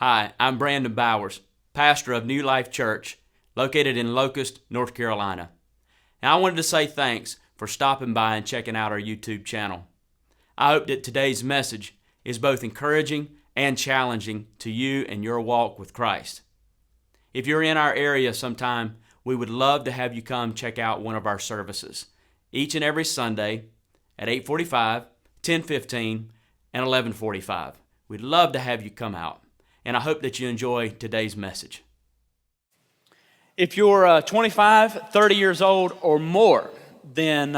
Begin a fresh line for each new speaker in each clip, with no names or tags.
Hi, I'm Brandon Bowers, pastor of New Life Church, located in Locust, North Carolina. And I wanted to say thanks for stopping by and checking out our YouTube channel. I hope that today's message is both encouraging and challenging to you and your walk with Christ. If you're in our area sometime, we would love to have you come check out one of our services, each and every Sunday at 8:45, 10:15, and 11:45. We'd love to have you come out. And I hope that you enjoy today's message. If you're 25, 30 years old or more, then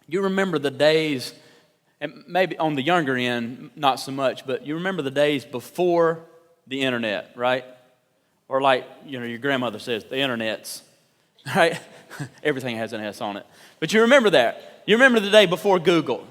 you remember the days, and maybe on the younger end, not so much, but you remember the days before the internet, right? Or like, your grandmother says, the internets, right? Everything has an S on it. But you remember that. You remember the day before Google.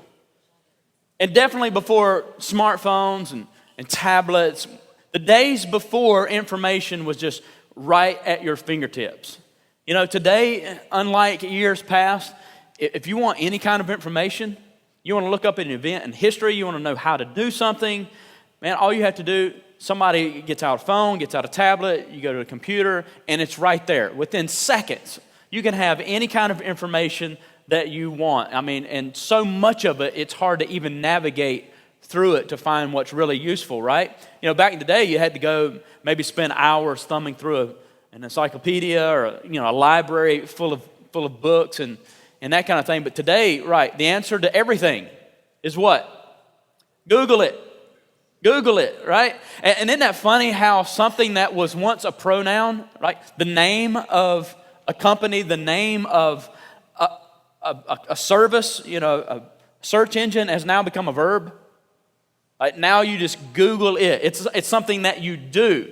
And definitely before smartphones and tablets. The days before information was just right at your fingertips. Today, unlike years past, if you want any kind of information, you want to look up an event in history, you want to know how to do something, man, all you have to do, somebody gets out a phone, gets out a tablet, you go to a computer, and it's right there. Within seconds, you can have any kind of information that you want. And so much of it, it's hard to even navigate through it to find what's really useful, right? Back in the day, you had to go maybe spend hours thumbing through an encyclopedia or a library full of books and that kind of thing. But today, right, the answer to everything is what? Google it. Google it, right? And isn't that funny how something that was once a pronoun, right? The name of a company, the name of a service, a search engine has now become a verb. Right, now you just Google it. It's something that you do.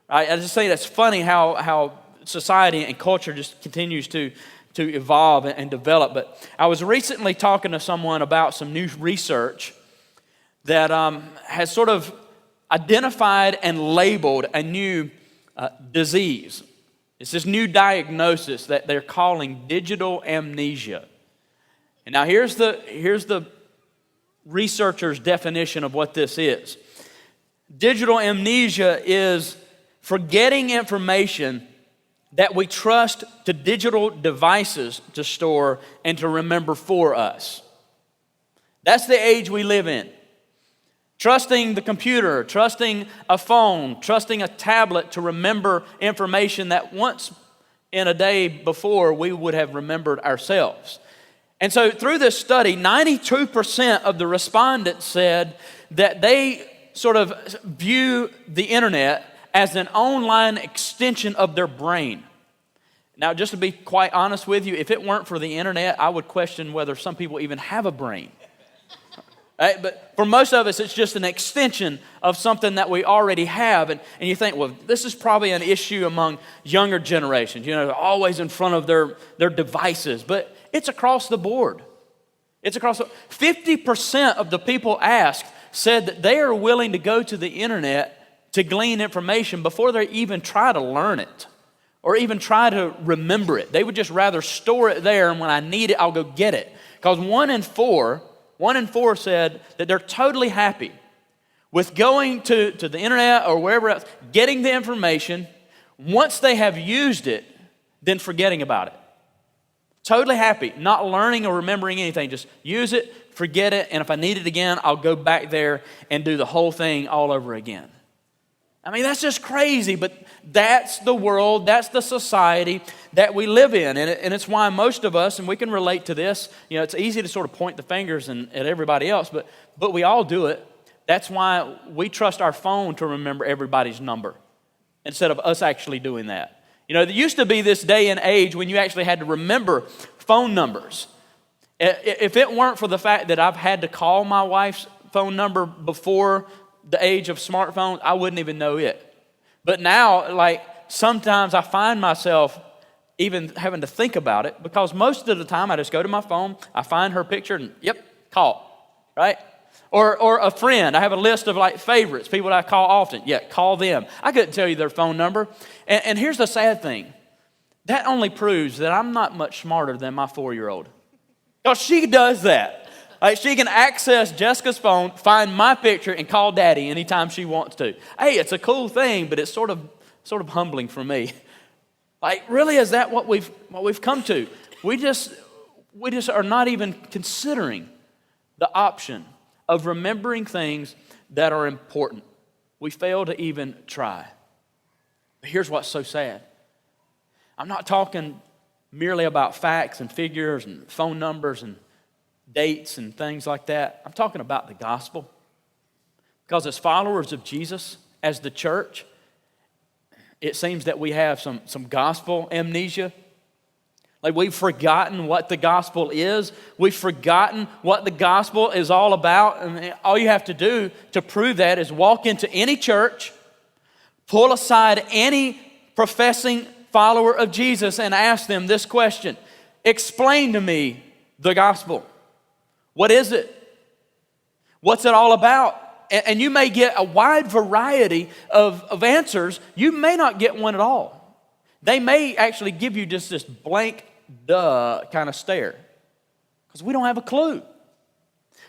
Right? I just say that's funny how society and culture just continues to evolve and develop. But I was recently talking to someone about some new research that has sort of identified and labeled a new disease. It's this new diagnosis that they're calling digital amnesia. And now here's the researchers' definition of what this is. Digital amnesia is forgetting information that we trust to digital devices to store and to remember for us. That's the age we live in. Trusting the computer, trusting a phone, trusting a tablet to remember information that once in a day before we would have remembered ourselves. And so through this study, 92% of the respondents said that they sort of view the internet as an online extension of their brain. Now, just to be quite honest with you, if it weren't for the internet, I would question whether some people even have a brain. Right? But for most of us, it's just an extension of something that we already have. And you think, well, this is probably an issue among younger generations. They're always in front of their devices. But it's across the board. 50% of the people asked said that they are willing to go to the internet to glean information before they even try to learn it or even try to remember it. They would just rather store it there, and when I need it, I'll go get it. Because one in four said that they're totally happy with going to the internet or wherever else, getting the information. Once they have used it, then forgetting about it. Totally happy, not learning or remembering anything. Just use it, forget it, and if I need it again, I'll go back there and do the whole thing all over again. That's just crazy, but that's the world, that's the society that we live in. And it's why most of us, and we can relate to this, it's easy to sort of point the fingers at everybody else, but we all do it. That's why we trust our phone to remember everybody's number instead of us actually doing that. There used to be this day and age when you actually had to remember phone numbers. If it weren't for the fact that I've had to call my wife's phone number before the age of smartphones, I wouldn't even know it. But now, sometimes I find myself even having to think about it because most of the time I just go to my phone, I find her picture, and call, right? Or a friend. I have a list of favorites, people that I call often. Call them. I couldn't tell you their phone number. And here's the sad thing. That only proves that I'm not much smarter than my 4-year-old. Because she does that. Like she can access Jessica's phone, find my picture, and call Daddy anytime she wants to. Hey, it's a cool thing, but it's sort of humbling for me. Like, really, is that what we've come to? We just are not even considering the option of remembering things that are important. We fail to even try. But here's what's so sad. I'm not talking merely about facts and figures and phone numbers and dates and things like that. I'm talking about the gospel. Because as followers of Jesus, as the church, it seems that we have some gospel amnesia. Like we've forgotten what the gospel is. We've forgotten what the gospel is all about. And all you have to do to prove that is walk into any church, pull aside any professing follower of Jesus and ask them this question. Explain to me the gospel. What is it? What's it all about? And you may get a wide variety of answers. You may not get one at all. They may actually give you just this blank, duh kind of stare. Because we don't have a clue.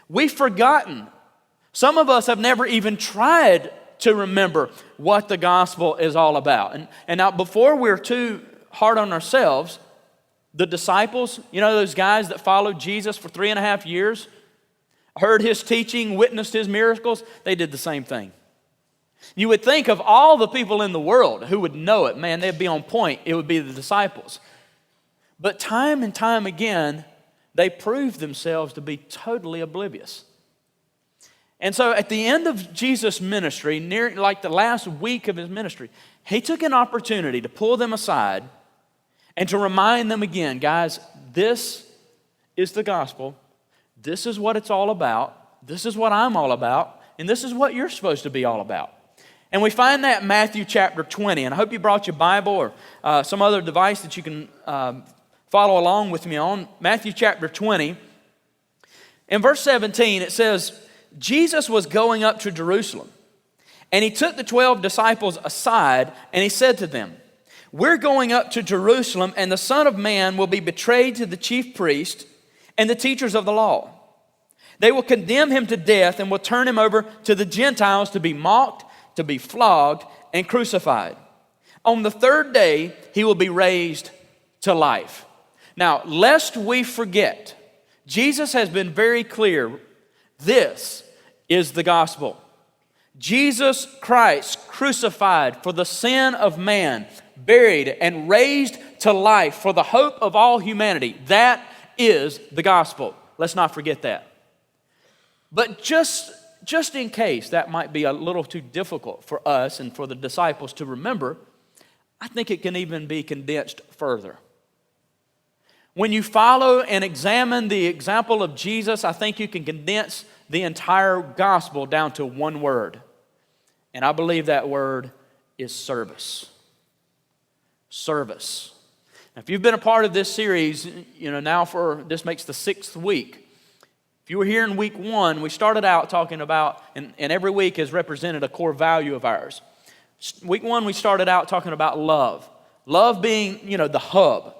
We've forgotten. Some of us have never even tried to remember what the gospel is all about. And now before we're too hard on ourselves, the disciples, you know those guys that followed Jesus for 3.5 years, heard his teaching, witnessed his miracles, they did the same thing. You would think of all the people in the world who would know it, man, they'd be on point, it would be the disciples. But time and time again, they proved themselves to be totally oblivious. And so at the end of Jesus' ministry, near like the last week of his ministry, he took an opportunity to pull them aside and to remind them again, guys, this is the gospel. This is what it's all about. This is what I'm all about. And this is what you're supposed to be all about. And we find that in Matthew chapter 20. And I hope you brought your Bible or some other device that you can follow along with me on. Matthew chapter 20. In verse 17, it says, Jesus was going up to Jerusalem, and he took the 12 disciples aside, and he said to them, we're going up to Jerusalem, and the Son of Man will be betrayed to the chief priests and the teachers of the law. They will condemn him to death and will turn him over to the Gentiles to be mocked, to be flogged, and crucified. On the third day, he will be raised to life. Now, lest we forget, Jesus has been very clear. This is the gospel. Jesus Christ crucified for the sin of man, buried and raised to life for the hope of all humanity. That is the gospel. Let's not forget that. But just in case that might be a little too difficult for us and for the disciples to remember, I think it can even be condensed further. When you follow and examine the example of Jesus, I think you can condense the entire gospel down to one word. And I believe that word is service. Service. Now, if you've been a part of this series, now this makes the 6th week. If you were here in week 1, we started out talking about, and every week has represented a core value of ours. Week 1, we started out talking about love. Love being, the hub.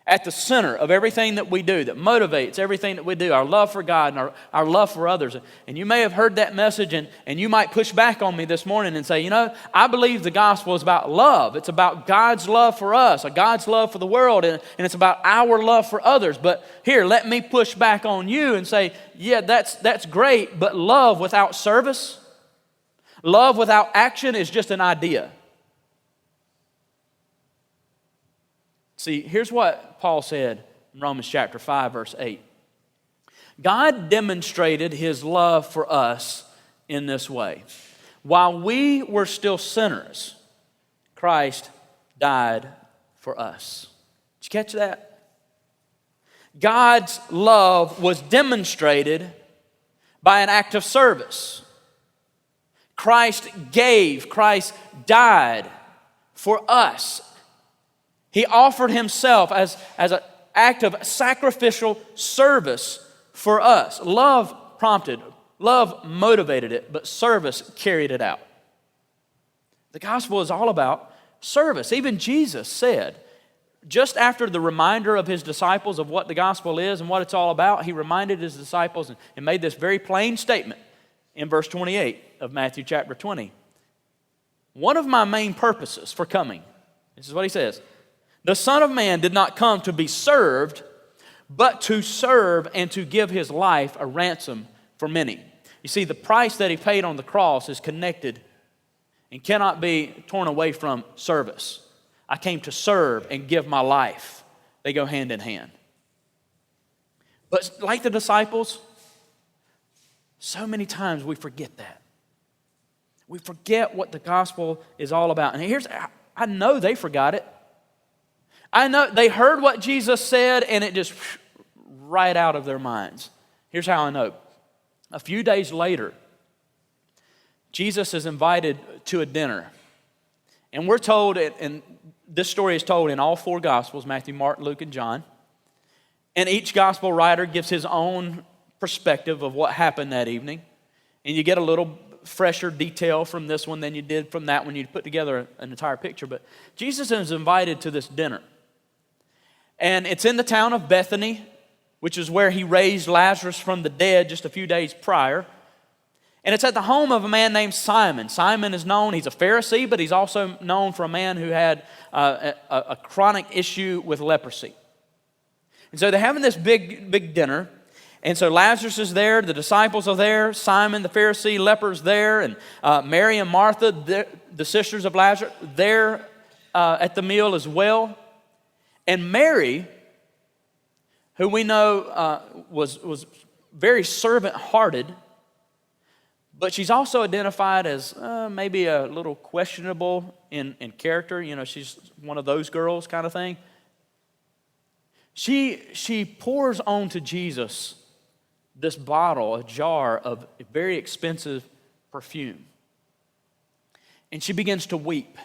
At the center of everything that we do, that motivates everything that we do, our love for God and our love for others. And you may have heard that message and you might push back on me this morning and say, I believe the gospel is about love. It's about God's love for us, or God's love for the world, and it's about our love for others. But here, let me push back on you and say, yeah, that's great, but love without service, love without action is just an idea. See, here's what Paul said in Romans chapter 5, verse 8. God demonstrated his love for us in this way. While we were still sinners, Christ died for us. Did you catch that? God's love was demonstrated by an act of service. Christ died for us. He offered himself as an act of sacrificial service for us. Love prompted, love motivated it, but service carried it out. The gospel is all about service. Even Jesus said,
just after the reminder of his disciples of what the gospel is and what it's all about, he reminded his disciples and made this very plain statement in verse 28 of Matthew chapter 20. One of my main purposes for coming, this is what he says, the Son of Man did not come to be served, but to serve and to give his life a ransom for many. You see, the price that he paid on the cross is connected and cannot be torn away from service. I came to serve and give my life. They go hand in hand. But like the disciples, so many times we forget that. We forget what the gospel is all about. And I know they forgot it. I know they heard what Jesus said and it just right out of their minds. Here's how I know. A few days later, Jesus is invited to a dinner. And we're told, and this story is told in all four Gospels, Matthew, Mark, Luke, and John. And each Gospel writer gives his own perspective of what happened that evening. And you get a little fresher detail from this one than you did from that when you put together an entire picture. But Jesus is invited to this dinner. And it's in the town of Bethany, which is where he raised Lazarus from the dead just a few days prior. And it's at the home of a man named Simon. Simon is known, he's a Pharisee, but he's also known for a man who had a chronic issue with leprosy. And so they're having this big dinner. And so Lazarus is there, the disciples are there, Simon the Pharisee, leper's there, and Mary and Martha, the sisters of Lazarus, they're at the meal as well. And Mary, who we know was very servant-hearted, but she's also identified as maybe a little questionable in character. You know, she's one of those girls kind of thing. She pours onto Jesus this bottle, a jar of very expensive perfume. And she begins to weep.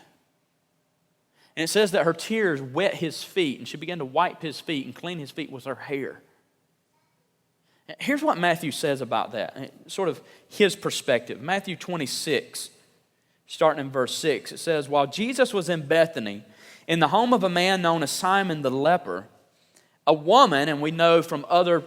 And it says that her tears wet his feet, and she began to wipe his feet and clean his feet with her hair. Here's what Matthew says about that, sort of his perspective. Matthew 26, starting in verse 6, it says, while Jesus was in Bethany, in the home of a man known as Simon the leper, a woman, and we know from other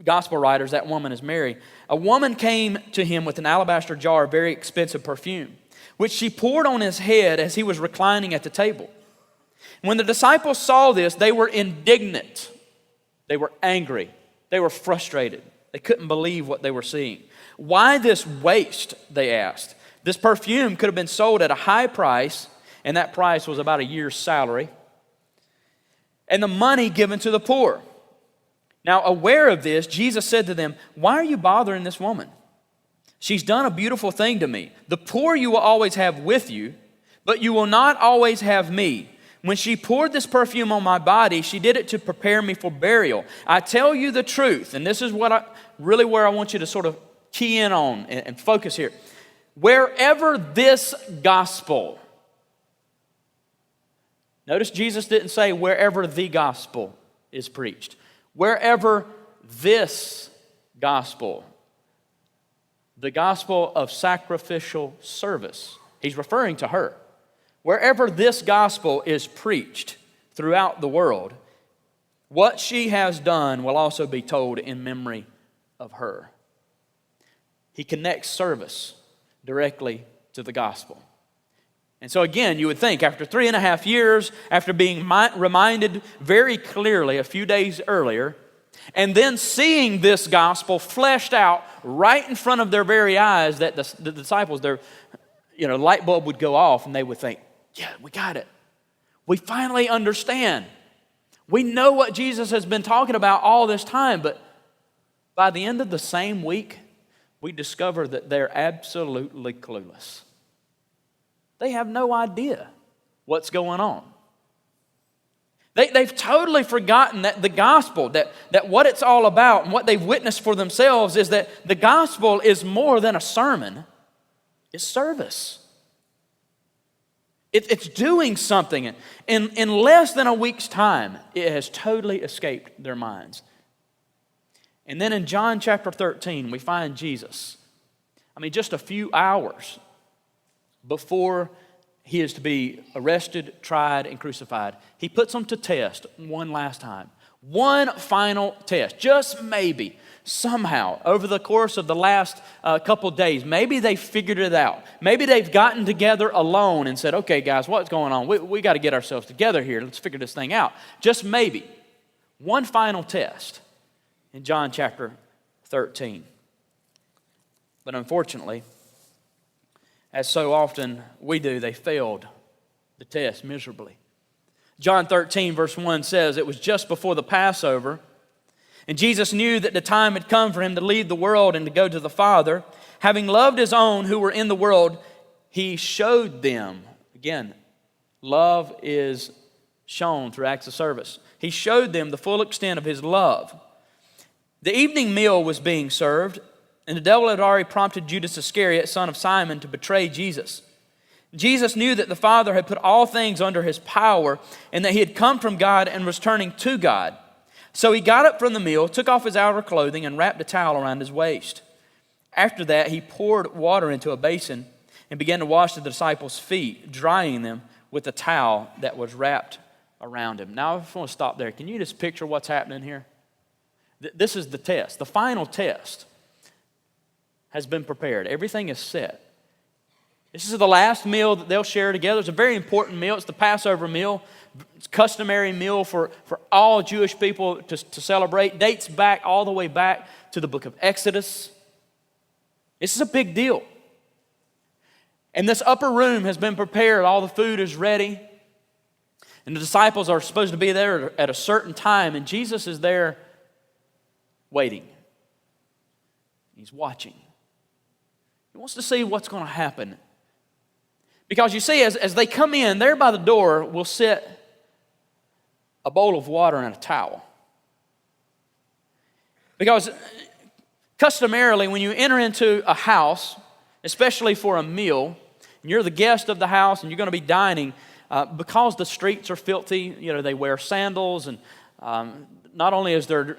gospel writers that woman is Mary, a woman came to him with an alabaster jar of very expensive perfume, which she poured on his head as he was reclining at the table. When the disciples saw this, they were indignant. They were angry. They were frustrated. They couldn't believe what they were seeing. Why this waste, they asked. This perfume could have been sold at a high price, and that price was about a year's salary, and the money given to the poor. Now, aware of this, Jesus said to them, why are you bothering this woman? She's done a beautiful thing to me. The poor you will always have with you, but you will not always have me. When she poured this perfume on my body, she did it to prepare me for burial. I tell you the truth, and this is where I want you to sort of key in on and focus here. Wherever this gospel, notice Jesus didn't say wherever the gospel is preached. Wherever this gospel, the gospel of sacrificial service, he's referring to her. Wherever this gospel is preached throughout the world, what she has done will also be told in memory of her. He connects service directly to the gospel. And so again, you would think after 3.5 years, after being reminded very clearly a few days earlier, and then seeing this gospel fleshed out right in front of their very eyes, that the disciples, their light bulb would go off and they would think, yeah, we got it. We finally understand. We know what Jesus has been talking about all this time, but by the end of the same week, we discover that they're absolutely clueless. They have no idea what's going on. They've totally forgotten that the gospel, that what it's all about and what they've witnessed for themselves is that the gospel is more than a sermon. It's service. It's doing something. In less than a week's time, it has totally escaped their minds. And then in John chapter 13, we find Jesus. Just a few hours before he is to be arrested, tried, and crucified. He puts them to test one last time. One final test, just maybe, somehow, over the course of the last couple days, maybe they figured it out. Maybe they've gotten together alone and said, okay, guys, what's going on? We got to get ourselves together here. Let's figure this thing out. Just maybe. One final test in John chapter 13. But unfortunately, as so often we do, they failed the test miserably. John 13 verse 1 says, it was just before the Passover, and Jesus knew that the time had come for him to leave the world and to go to the Father. Having loved his own who were in the world, he showed them. Again, love is shown through acts of service. He showed them the full extent of his love. The evening meal was being served, and the devil had already prompted Judas Iscariot, son of Simon, to betray Jesus. Jesus knew that the Father had put all things under his power and that he had come from God and was turning to God. So he got up from the meal, took off his outer clothing, and wrapped a towel around his waist. After that, he poured water into a basin and began to wash the disciples' feet, drying them with the towel that was wrapped around him. Now, I just want to stop there. Can you just picture what's happening here? This is the test. The final test has been prepared. Everything is set. This is the last meal that they'll share together. It's a very important meal. It's the Passover meal. It's a customary meal for all Jewish people to celebrate. Dates back all the way back to the book of Exodus. This is a big deal. And this upper room has been prepared. All the food is ready. And the disciples are supposed to be there at a certain time. And Jesus is there waiting. He's watching. He wants to see what's going to happen. Because you see, as they come in, there by the door will sit a bowl of water and a towel. Because customarily, when you enter into a house, especially for a meal, and you're the guest of the house and you're going to be dining, because the streets are filthy, they wear sandals, and not only is there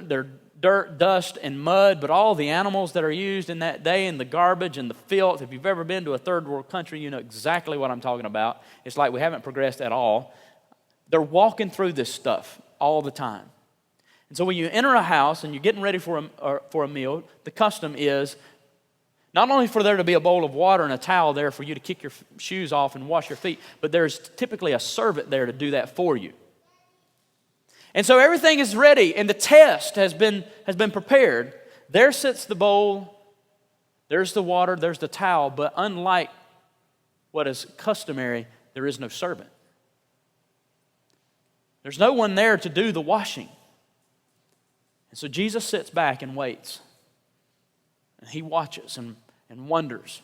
dirt, dust, and mud, but all the animals that are used in that day, and the garbage and the filth. If you've ever been to a third world country, you know exactly what I'm talking about. It's like we haven't progressed at all. They're walking through this stuff all the time. And so when you enter a house and you're getting ready for a meal, the custom is not only for there to be a bowl of water and a towel there for you to kick your shoes off and wash your feet, but there's typically a servant there to do that for you. And so everything is ready, and the test has been prepared. There sits the bowl, there's the water, there's the towel, but unlike what is customary, there is no servant. There's no one there to do the washing. And so Jesus sits back and waits. And he watches and wonders,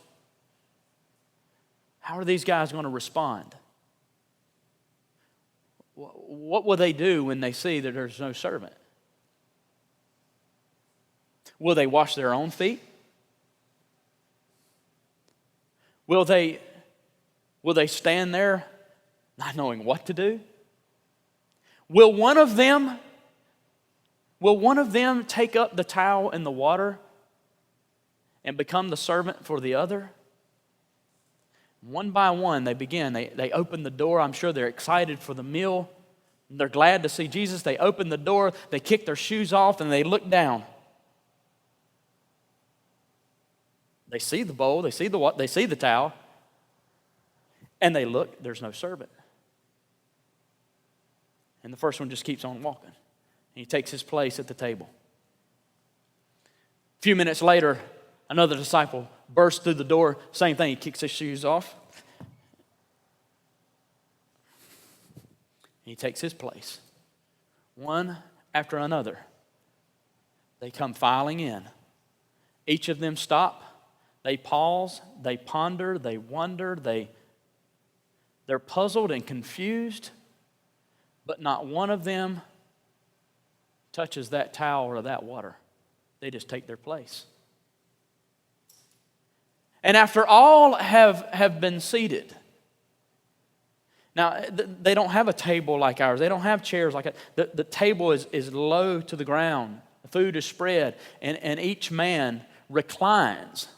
how are these guys going to respond? What will they do when they see that there's no servant? Will they wash their own feet? Will they stand there not knowing what to do? Will one of them take up the towel and the water and become the servant for the other? One by one, they begin. They open the door. I'm sure they're excited for the meal. They're glad to see Jesus. They open the door. They kick their shoes off, and they look down. They see the bowl. They see the towel. And they look. There's no servant. And the first one just keeps on walking. He takes his place at the table. A few minutes later, another disciple bursts through the door. Same thing. He kicks his shoes off. He takes his place. One after another, they come filing in. Each of them stop. They pause. They ponder. They wonder. They're puzzled and confused. But not one of them touches that towel or that water. They just take their place. And after all have been seated, now they don't have a table like ours. They don't have chairs like that. The table is low to the ground. The food is spread, and each man reclines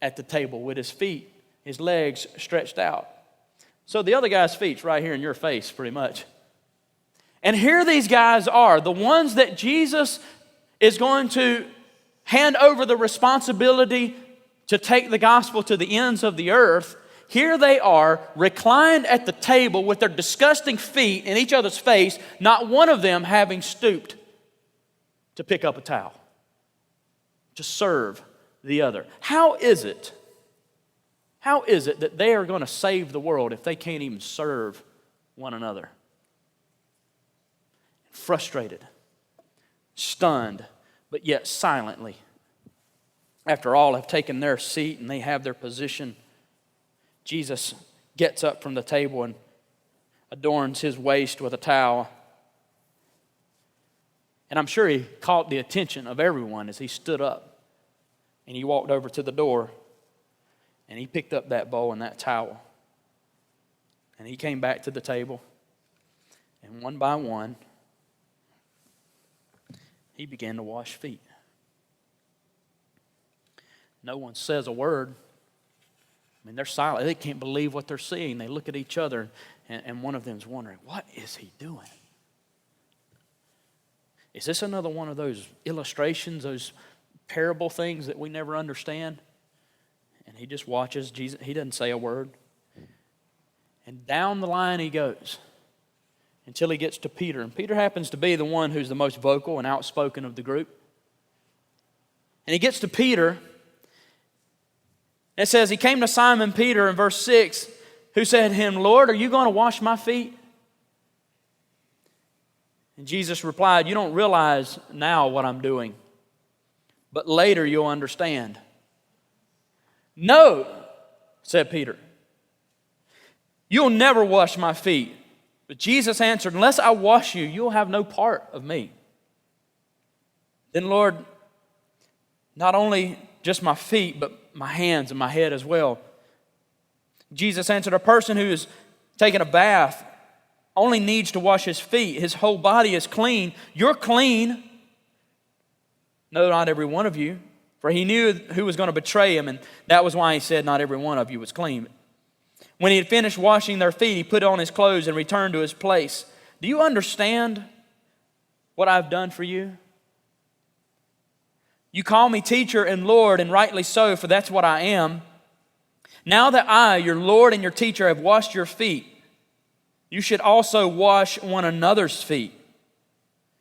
at the table with his feet, his legs stretched out. So the other guy's feet's right here in your face, pretty much. And here these guys are, the ones that Jesus is going to hand over the responsibility to take the gospel to the ends of the earth. Here they are, reclined at the table with their disgusting feet in each other's face, not one of them having stooped to pick up a towel, to serve the other. How is it that they are going to save the world if they can't even serve one another? Frustrated, stunned, but yet silently. After all have taken their seat and they have their position, Jesus gets up from the table and adorns his waist with a towel. And I'm sure he caught the attention of everyone as he stood up and he walked over to the door and he picked up that bowl and that towel. And he came back to the table, and one by one, he began to wash feet. No one says a word. I mean, they're silent. They can't believe what they're seeing. They look at each other, and one of them's wondering, what is he doing? Is this another one of those illustrations, those parable things that we never understand? And he just watches Jesus. He doesn't say a word. And down the line he goes until he gets to Peter. And Peter happens to be the one who's the most vocal and outspoken of the group. And he gets to Peter. It says he came to Simon Peter in verse 6, who said to him, Lord, are you going to wash my feet? And Jesus replied, you don't realize now what I'm doing, but later you'll understand. No, said Peter, you'll never wash my feet. But Jesus answered, unless I wash you, you'll have no part of me. Then, Lord, not only just my feet, but my hands and my head as well. Jesus answered, a person who is taking a bath only needs to wash his feet. His whole body is clean. You're clean. No, not every one of you. For he knew who was going to betray him, and that was why he said not every one of you was clean. When he had finished washing their feet, he put on his clothes and returned to his place. Do you understand what I've done for you? You call me teacher and Lord, and rightly so, for that's what I am. Now that I, your Lord and your teacher, have washed your feet, you should also wash one another's feet.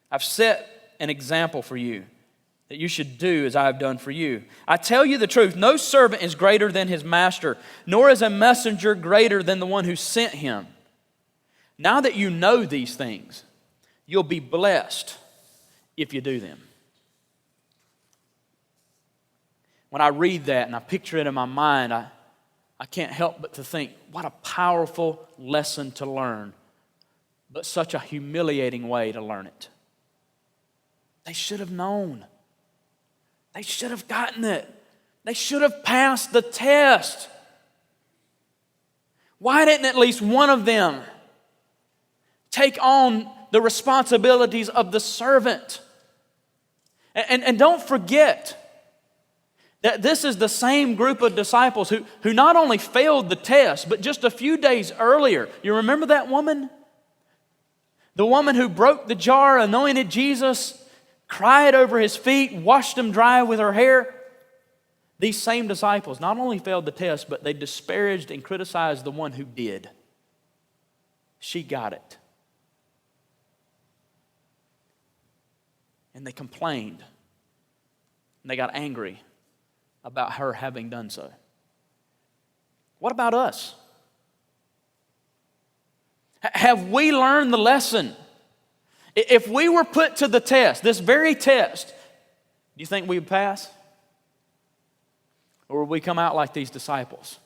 I've set an example for you that you should do as I have done for you. I tell you the truth, no servant is greater than his master, nor is a messenger greater than the one who sent him. Now that you know these things, you'll be blessed if you do them. When I read that and I picture it in my mind, I can't help but to think, what a powerful lesson to learn, but such a humiliating way to learn it. They should have known. They should have gotten it. They should have passed the test. Why didn't at least one of them take on the responsibilities of the servant? And don't forget that this is the same group of disciples who not only failed the test, but just a few days earlier. You remember that woman? The woman who broke the jar, anointed Jesus, cried over his feet, washed them dry with her hair. These same disciples not only failed the test, but they disparaged and criticized the one who did. She got it. And they complained. And they got angry about her having done so. What about us? Have we learned the lesson? If we were put to the test, this very test, do you think we would pass? Or would we come out like these disciples?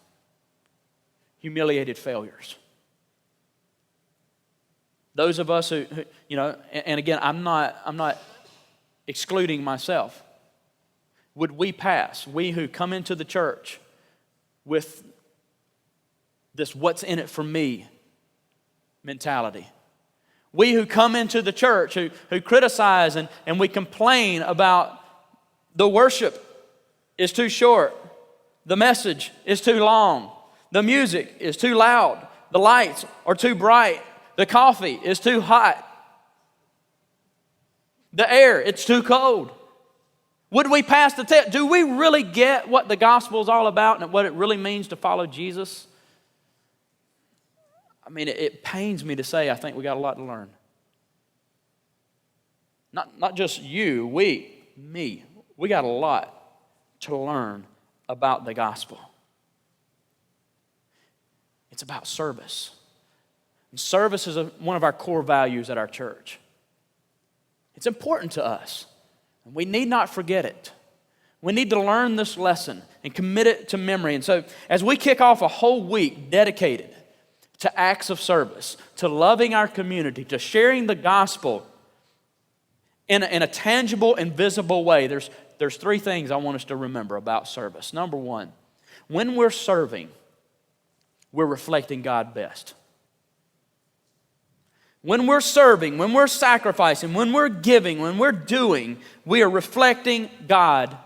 Humiliated failures. Those of us who and again, I'm not excluding myself. Would we pass? We who come into the church with this what's in it for me mentality. We who come into the church, who criticize and we complain about the worship is too short, the message is too long, the music is too loud, The lights are too bright. The coffee is too hot. The air, it's too cold. Would we pass the test? Do we really get what the gospel is all about and what it really means to follow Jesus? I mean, it pains me to say I think we got a lot to learn. Not just you, me. We got a lot to learn about the gospel. It's about service. And service is one of our core values at our church. It's important to us, and we need not forget it. We need to learn this lesson and commit it to memory. And so, as we kick off a whole week dedicated to acts of service, to loving our community, to sharing the gospel in a tangible and visible way, there's three things I want us to remember about service. Number one, when we're serving, we're reflecting God best. When we're serving, when we're sacrificing, when we're giving, when we're doing, we are reflecting God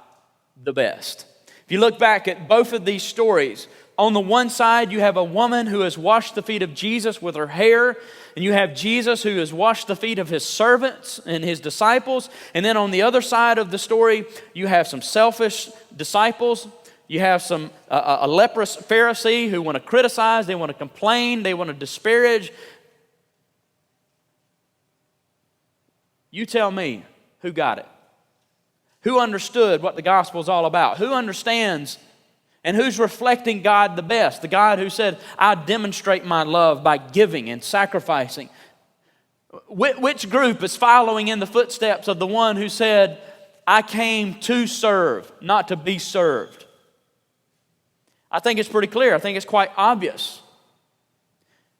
the best. If you look back at both of these stories, on the one side you have a woman who has washed the feet of Jesus with her hair, and you have Jesus who has washed the feet of his servants and his disciples. And then on the other side of the story, you have some selfish disciples. You have a leprous Pharisee who want to criticize, they want to complain, they want to disparage. You tell me who got it. Who understood what the gospel is all about? Who understands and who's reflecting God the best? The God who said, I demonstrate my love by giving and sacrificing. Which group is following in the footsteps of the one who said, I came to serve, not to be served? I think it's pretty clear. I think it's quite obvious.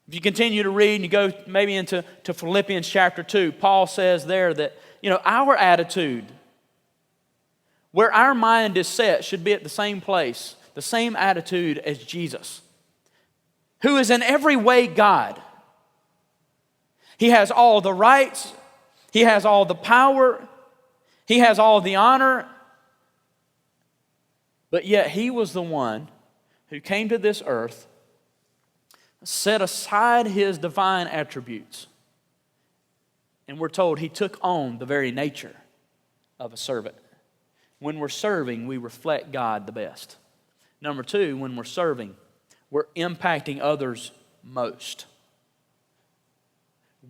If you continue to read and you go maybe into Philippians chapter 2, Paul says there that, our attitude, where our mind is set, should be at the same place, the same attitude as Jesus, who is in every way God. He has all the rights, he has all the power, he has all the honor, but yet he was the one who came to this earth, set aside his divine attributes, and we're told he took on the very nature of a servant. When we're serving, we reflect God the best. Number two, when we're serving, we're impacting others most.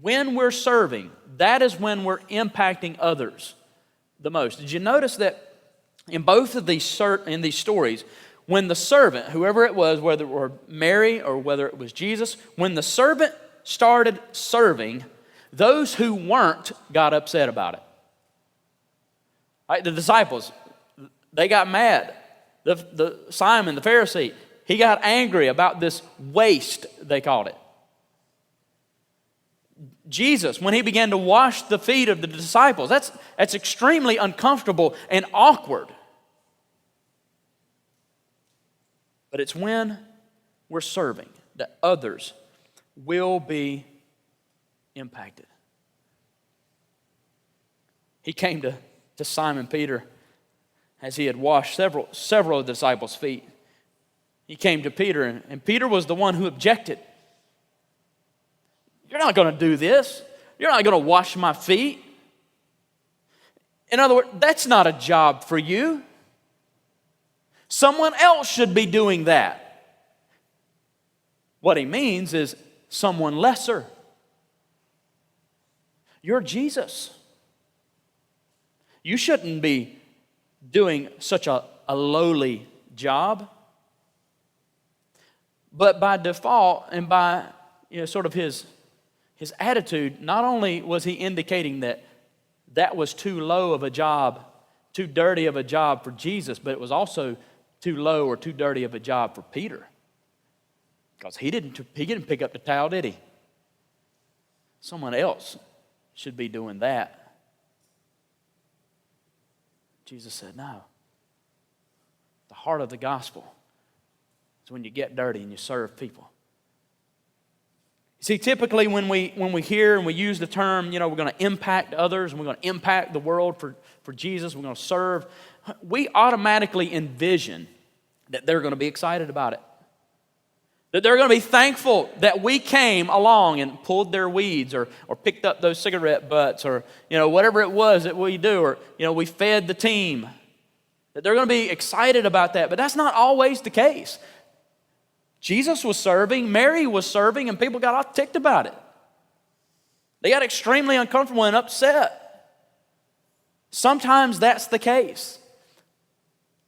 When we're serving, that is when we're impacting others the most. Did you notice that in both of these stories, when the servant, whoever it was, whether it were Mary or whether it was Jesus, when the servant started serving, those who weren't got upset about it. Right, the disciples, they got mad. The Simon, the Pharisee, he got angry about this waste, they called it. Jesus, when he began to wash the feet of the disciples, that's extremely uncomfortable and awkward. But it's when we're serving that others will be impacted. He came to Simon Peter as he had washed several of the disciples' feet. He came to Peter, and Peter was the one who objected. You're not going to do this. You're not going to wash my feet. In other words, that's not a job for you. Someone else should be doing that. What he means is someone lesser. You're Jesus. You shouldn't be doing such a lowly job. But by default and by sort of his attitude, not only was he indicating that was too low of a job, too dirty of a job for Jesus, but it was also too low or too dirty of a job for Peter. Because he didn't pick up the towel, did he? Someone else should be doing that. Jesus said, no. The heart of the gospel is when you get dirty and you serve people. See, typically when we hear and we use the term, we're going to impact others and we're going to impact the world for Jesus, we're going to serve, we automatically envision that they're going to be excited about it. That they're going to be thankful that we came along and pulled their weeds or picked up those cigarette butts or, whatever it was that we do, or, we fed the team. That they're going to be excited about that. But that's not always the case. Jesus was serving, Mary was serving, and people got all ticked about it. They got extremely uncomfortable and upset. Sometimes that's the case.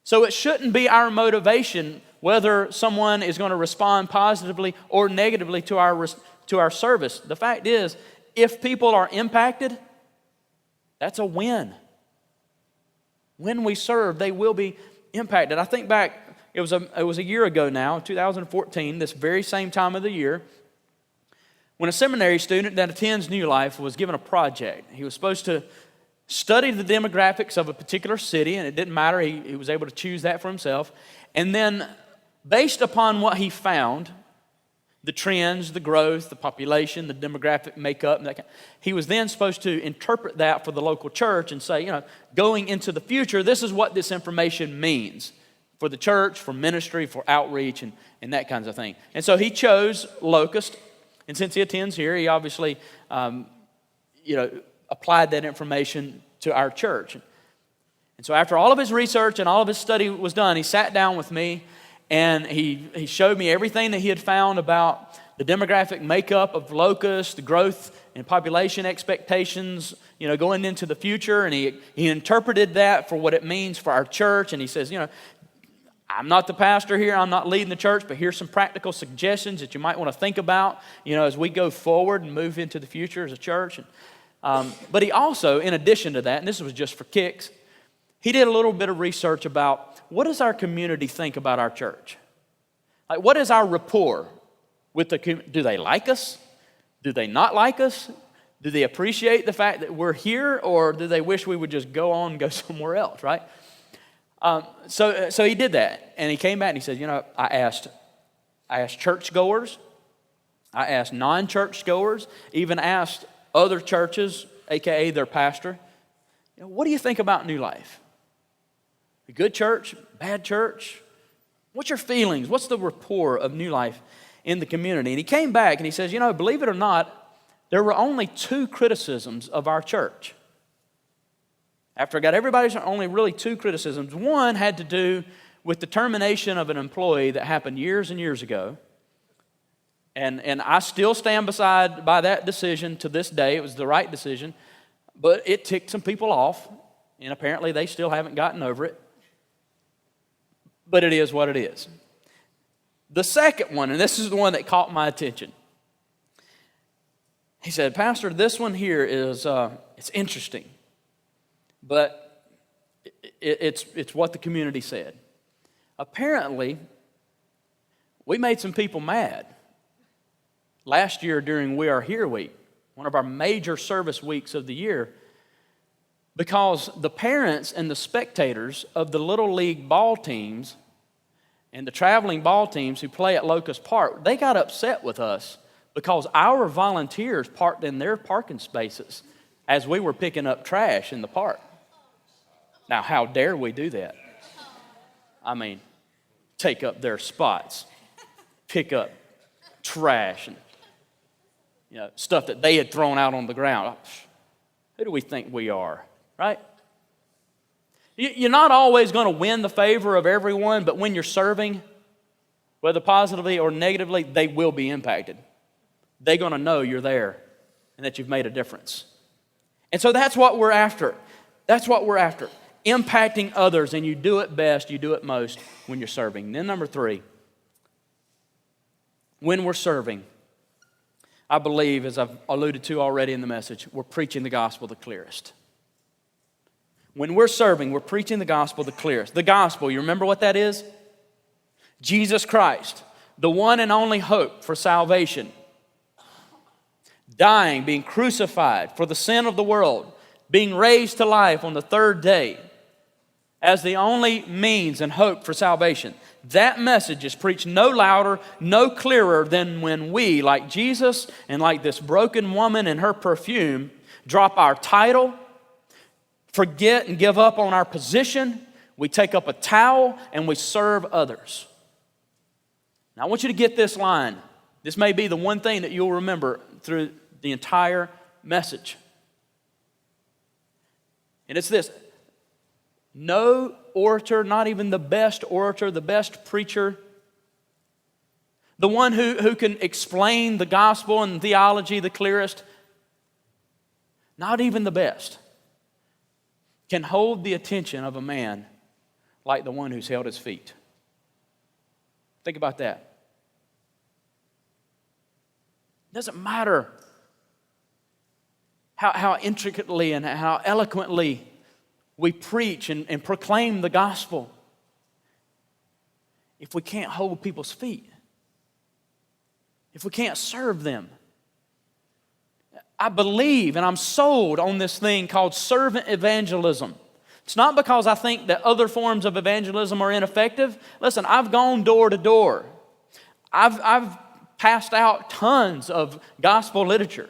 So it shouldn't be our motivation whether someone is going to respond positively or negatively to our service. The fact is, if people are impacted, that's a win. When we serve, they will be impacted. I think back, it was a year ago now, 2014, this very same time of the year, when a seminary student that attends New Life was given a project. He was supposed to study the demographics of a particular city, and it didn't matter. He was able to choose that for himself. And then, based upon what he found, the trends, the growth, the population, the demographic makeup, he was then supposed to interpret that for the local church and say, going into the future, this is what this information means for the church, for ministry, for outreach, and that kinds of thing. And so he chose Locust, and since he attends here, he obviously, applied that information to our church. And so after all of his research and all of his study was done, he sat down with me and he showed me everything that he had found about the demographic makeup of Locust, the growth and population expectations, going into the future. And he interpreted that for what it means for our church. And he says, I'm not the pastor here, I'm not leading the church, but here's some practical suggestions that you might want to think about, as we go forward and move into the future as a church. But he also, in addition to that, and this was just for kicks, he did a little bit of research about what does our community think about our church? Like, what is our rapport with the community? Do they like us? Do they not like us? Do they appreciate the fact that we're here, or do they wish we would just go on and go somewhere else, right? So he did that, and he came back and he said, I asked churchgoers, I asked non-churchgoers, even asked other churches, aka their pastor, what do you think about New Life? A good church, bad church? What's your feelings? What's the rapport of New Life in the community? And he came back and he says, believe it or not, there were only 2 criticisms of our church. After I got everybody's, only really 2 criticisms. One had to do with the termination of an employee that happened years and years ago. And I still stand by that decision to this day. It was the right decision. But it ticked some people off, and apparently they still haven't gotten over it. But it is what it is. The second one, and this is the one that caught my attention. He said, Pastor, this one here is it's interesting, but it's what the community said. Apparently, we made some people mad. Last year during We Are Here Week, one of our major service weeks of the year, because the parents and the spectators of the Little League ball teams and the traveling ball teams who play at Locust Park, they got upset with us because our volunteers parked in their parking spaces as we were picking up trash in the park. Now, how dare we do that? I mean, take up their spots, pick up trash and stuff that they had thrown out on the ground. Who do we think we are, right? You're not always going to win the favor of everyone, but when you're serving, whether positively or negatively, they will be impacted. They're going to know you're there and that you've made a difference. And so that's what we're after. That's what we're after. Impacting others, and you do it best, you do it most when you're serving. Then number 3, when we're serving, I believe, as I've alluded to already in the message, we're preaching the gospel the clearest. When we're serving, we're preaching the gospel the clearest. The gospel, you remember what that is? Jesus Christ, the one and only hope for salvation. Dying, being crucified for the sin of the world, being raised to life on the 3rd day as the only means and hope for salvation. That message is preached no louder, no clearer than when we, like Jesus and like this broken woman and her perfume, drop our title, forget and give up on our position, we take up a towel and we serve others. Now, I want you to get this line. This may be the one thing that you'll remember through the entire message. And it's this: no orator, not even the best orator, the best preacher, the one who can explain the gospel and theology the clearest, not even the best, can hold the attention of a man like the one who's held his feet. Think about that. It doesn't matter how intricately and how eloquently we preach and proclaim the gospel if we can't hold people's feet, if we can't serve them. I believe and I'm sold on this thing called servant evangelism. It's not because I think that other forms of evangelism are ineffective. Listen, I've gone door to door. I've passed out tons of gospel literature.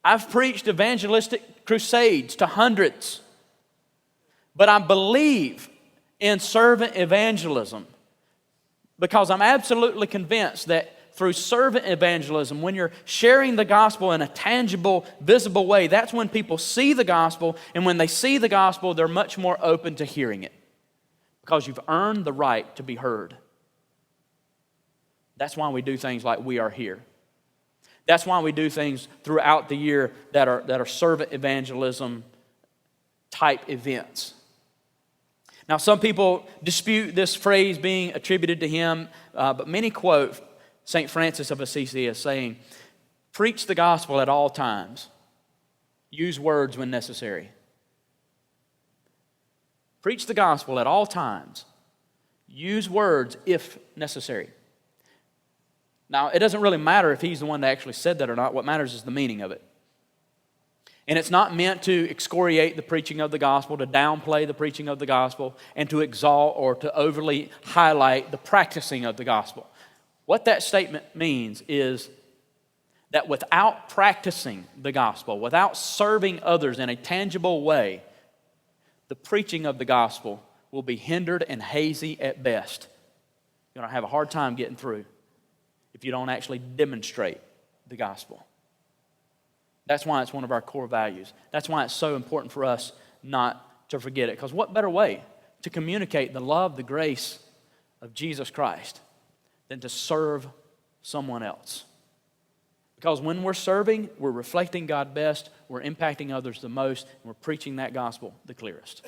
I've preached evangelistic crusades to hundreds. But I believe in servant evangelism because I'm absolutely convinced that through servant evangelism, when you're sharing the gospel in a tangible, visible way, that's when people see the gospel, and when they see the gospel, they're much more open to hearing it because you've earned the right to be heard. That's why we do things like We Are Here. That's why we do things throughout the year that are servant evangelism type events. Now, some people dispute this phrase being attributed to him, but many quote St. Francis of Assisi as saying, "Preach the gospel at all times. Use words when necessary." Preach the gospel at all times. Use words if necessary. Now, it doesn't really matter if he's the one that actually said that or not. What matters is the meaning of it. And it's not meant to excoriate the preaching of the gospel, to downplay the preaching of the gospel, and to exalt or to overly highlight the practicing of the gospel. What that statement means is that without practicing the gospel, without serving others in a tangible way, the preaching of the gospel will be hindered and hazy at best. You're going to have a hard time getting through if you don't actually demonstrate the gospel. That's why it's one of our core values. That's why it's so important for us not to forget it. Because what better way to communicate the love, the grace of Jesus Christ than to serve someone else? Because when we're serving, we're reflecting God best, we're impacting others the most, and we're preaching that gospel the clearest.